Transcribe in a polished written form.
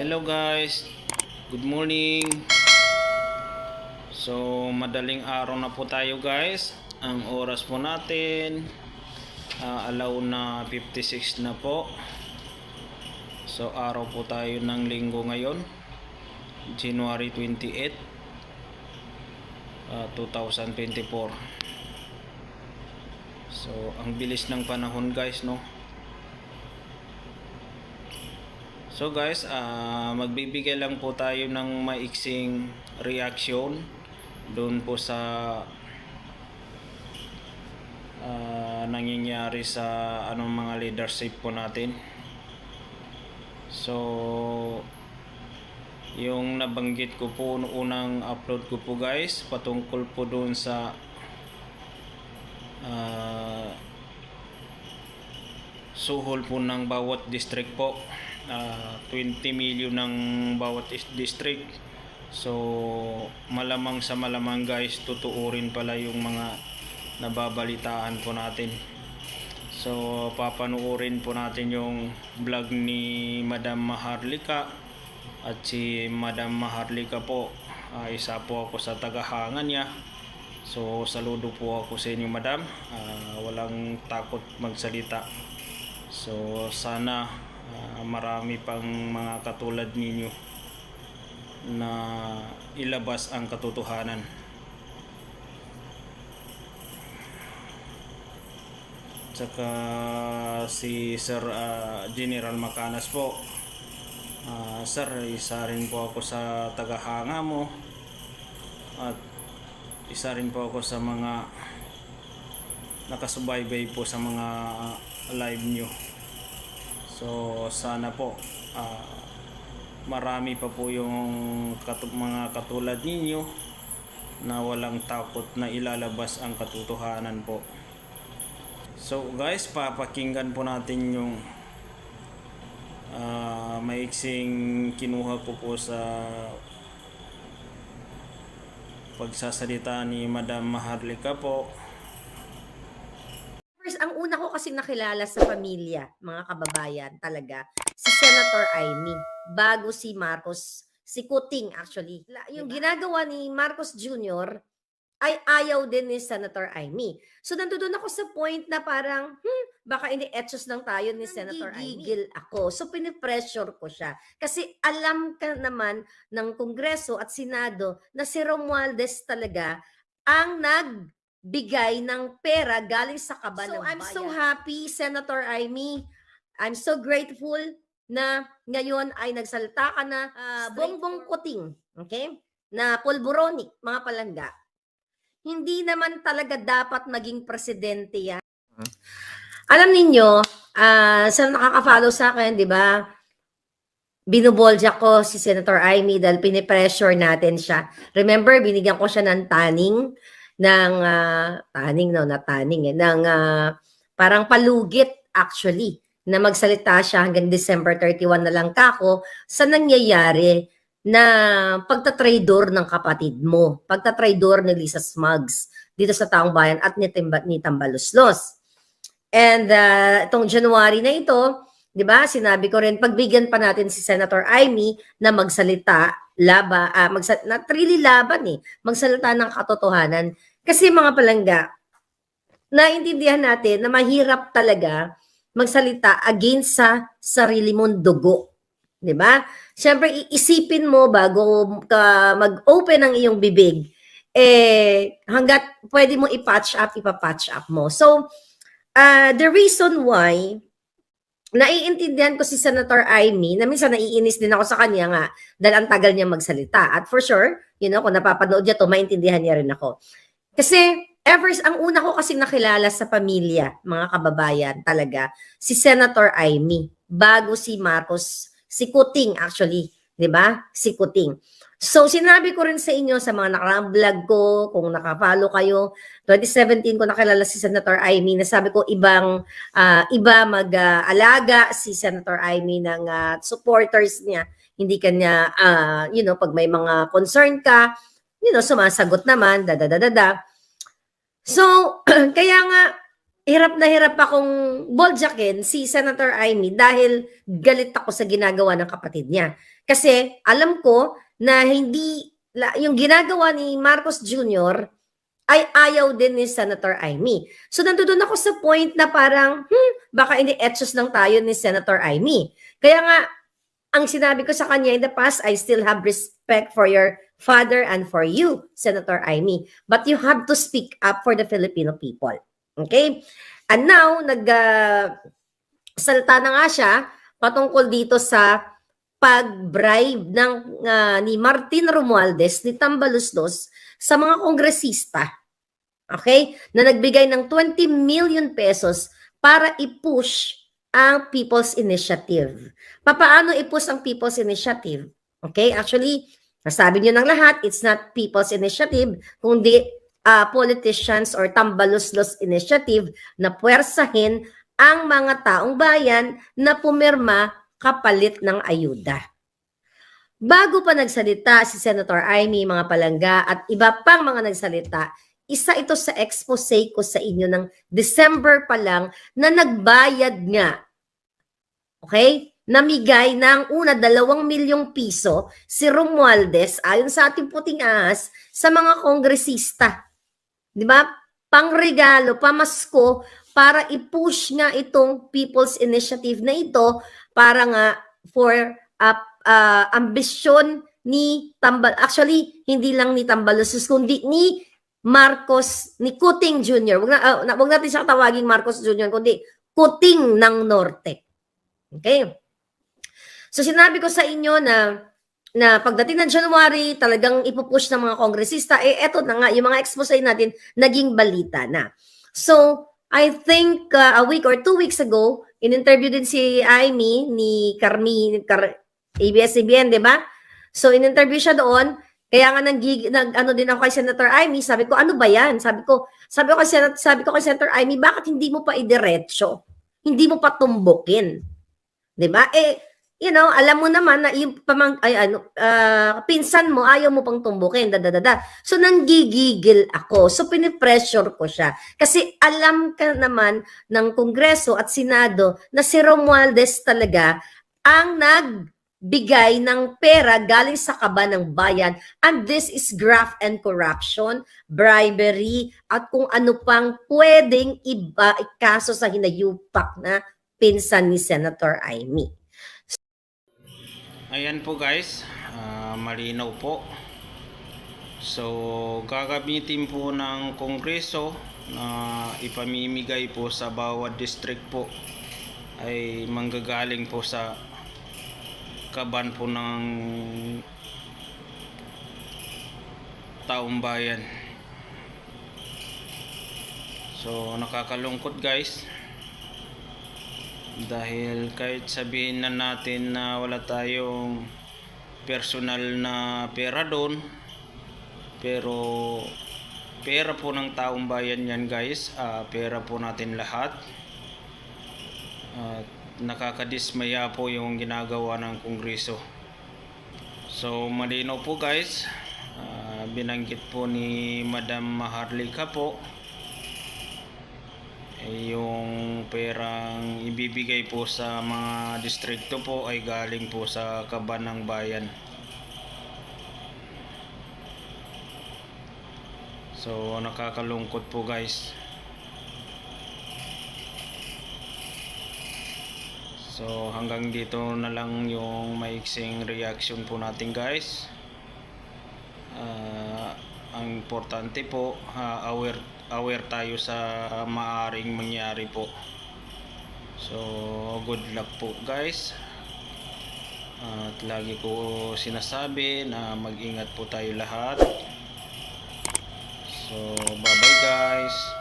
Hello guys, good morning. So madaling araw na po tayo guys. Ang oras po natin alauna 56 na po. So araw po tayo ng linggo ngayon, January 28, 2024. So ang bilis ng panahon guys, no? So guys, magbibigay lang po tayo ng maiksing reaction doon po sa nangyayari sa anong mga leadership po natin. So yung nabanggit ko po noong unang upload ko po guys, patungkol po doon sa suhol po ng bawat district po, 20 million ng bawat district. So malamang sa malamang guys, totoo rin pala yung mga nababalitaan po natin. So papanoorin po natin yung vlog ni Madam Maharlika. At si Madam Maharlika po, isa po ako sa tagahanga niya. So saludo po ako sa inyo Madam, walang takot magsalita. So sana marami pang mga katulad ninyo na ilabas ang katotohanan. Tsaka si Sir General Macanas po, Sir, isa rin po ako sa tagahanga mo at isa rin po ako sa mga nakasubaybay po sa mga live nyo. So sana po marami pa po yung mga katulad ninyo na walang takot na ilalabas ang katotohanan po. So guys, papakinggan po natin yung maiksing kinuha ko po sa pagsasalita ni Madam Maharlika po. First, ang una ko kasing nakilala sa pamilya, mga kababayan talaga, si Senator Amy, bago si Marcos, si Kuting actually. Yung ginagawa ni Marcos Jr. ay ayaw din ni Senator Amy. So nandoon ako sa point na parang, baka ini-etchos lang tayo ni Senator Amy. Gigil ako. So pinipressure ko siya. Kasi alam ka naman ng Kongreso at Senado na si Romualdez talaga ang nagbigay ng pera galing sa kaba ng bayan. So I'm so happy, Senator Amy. I'm so grateful na ngayon ay nagsalita ka na bongbong kuting, okay? Na pulboronic, mga palangga. Hindi naman talaga dapat maging presidente yan. Alam ninyo, sa nakaka-follow sa akin, di ba, binubolja ko si Senator Amy dahil pinipressure natin siya. Remember, binigyan ko siya ng taning, parang palugit actually, na magsalita siya hanggang December 31 na lang kako sa nangyayari na pagtatraidor ng kapatid mo, pagtatraidor ni Lisa Smugs dito sa Taong Bayan at ni Tambaluslos. And itong January na ito, di ba, sinabi ko rin, pagbigyan pa natin si Senator Amy na magsalita, magsalita ng katotohanan. Kasi mga palangga, naintindihan natin na mahirap talaga magsalita against sa sarili mong dugo. Di ba? Siyempre, iisipin mo bago ka mag-open ang iyong bibig, hanggat pwede mo ipapatch up mo. So, the reason why naiintindihan ko si Senator Amy, na minsan naiinis din ako sa kanya nga dahil ang tagal niya magsalita. At for sure, kung napapanood niya to, maintindihan niya rin ako. Kasi, ang una ko kasi nakilala sa pamilya, mga kababayan talaga, si Senator Amy, bago si Marcos, si Kuting actually, di ba? Si Kuting. So, sinabi ko rin sa inyo sa mga nakaraang vlog ko, kung nakafollow kayo, 2017 ko nakilala si Senator Amy, nasabi ko iba mag-alaga si Senator Amy ng supporters niya. Hindi kanya, pag may mga concern ka, sumasagot naman, So, kaya nga, hirap na hirap akong boljakin si Senator Amy dahil galit ako sa ginagawa ng kapatid niya. Kasi alam ko na yung ginagawa ni Marcos Jr. ay ayaw din ni Senator Amy. So nandoon ako sa point na parang, baka ini-etchos lang tayo ni Senator Amy. Kaya nga, ang sinabi ko sa kanya in the past, I still have respect for your father and for you, Senator Amy. But you have to speak up for the Filipino people. Okay? And now, salita na nga siya patungkol dito sa pag-bribe ni Martin Romualdez, ni Tambaluslos, sa mga kongresista. Okay? Na nagbigay ng 20 million pesos para i-push ang People's Initiative. Papaano i-push ang People's Initiative? Okay? Actually, nasabi niyo ng lahat, it's not People's Initiative, kundi politicians or Tambaluslos Initiative na puwersahin ang mga taong bayan na pumirma kapalit ng ayuda. Bago pa nagsalita si Senator Amy, mga palangga, at iba pang mga nagsalita, isa ito sa expose ko sa inyo ng December pa lang na nagbayad nga. Okay? Namigay ng una 2 milyong piso si Romualdez ayon sa ating puting ahas sa mga kongresista. 'Di ba? Pangregalo, pamasko para i-push nga itong People's Initiative na ito para nga for ambisyon ni actually hindi lang ni Tambaluslos kundi ni Marcos, ni Kuting Jr. Wag natin siyang tawaging Marcos Jr. kundi Kuting ng Norte. Okay? So sinabi ko sa inyo na pagdating ng January, talagang ipupush ng mga kongresista, eto na nga, yung mga expose natin, naging balita na. So, I think a week or 2 weeks ago, in-interview din si Amy ni ABS-CBN, di ba? So, in-interview siya doon, kaya nga ano din ako kay Senator Amy, sabi ko, ano ba yan? Sabi ko kay Senator Amy, bakit hindi mo pa idiretso? Hindi mo pa tumbukin? Di ba? Alam mo naman na yung pinsan mo, ayaw mo pang tumbukin, So, nanggigigil ako. So, pinipressure ko siya. Kasi alam ka naman ng Kongreso at Senado na si Romualdez talaga ang nagbigay ng pera galing sa kaba ng bayan. And this is graft and corruption, bribery, at kung ano pang pwedeng ikaso sa hinayupak na pinsan ni Senator Amy. Ayan po guys, malinaw po. So, gagamitin po ng Kongreso na ipamimigay po sa bawat district po ay manggagaling po sa kaban po ng taong bayan. So, nakakalungkot guys. Dahil kahit sabihin na natin na wala tayong personal na pera doon, pero pera po ng taong bayan yan guys, pera po natin lahat. Nakakadismaya po yung ginagawa ng Kongreso. So malinaw po guys, binanggit po ni Madam Maharlika po yung perang ibibigay po sa mga distrito po ay galing po sa kaban ng bayan. So nakakalungkot po guys. So hanggang dito na lang yung maiksing reaction po natin guys. Ang importante po, aware tayo sa maaring mangyari po. So good luck po guys. At lagi ko sinasabi na mag-ingat po tayo lahat. So bye bye guys.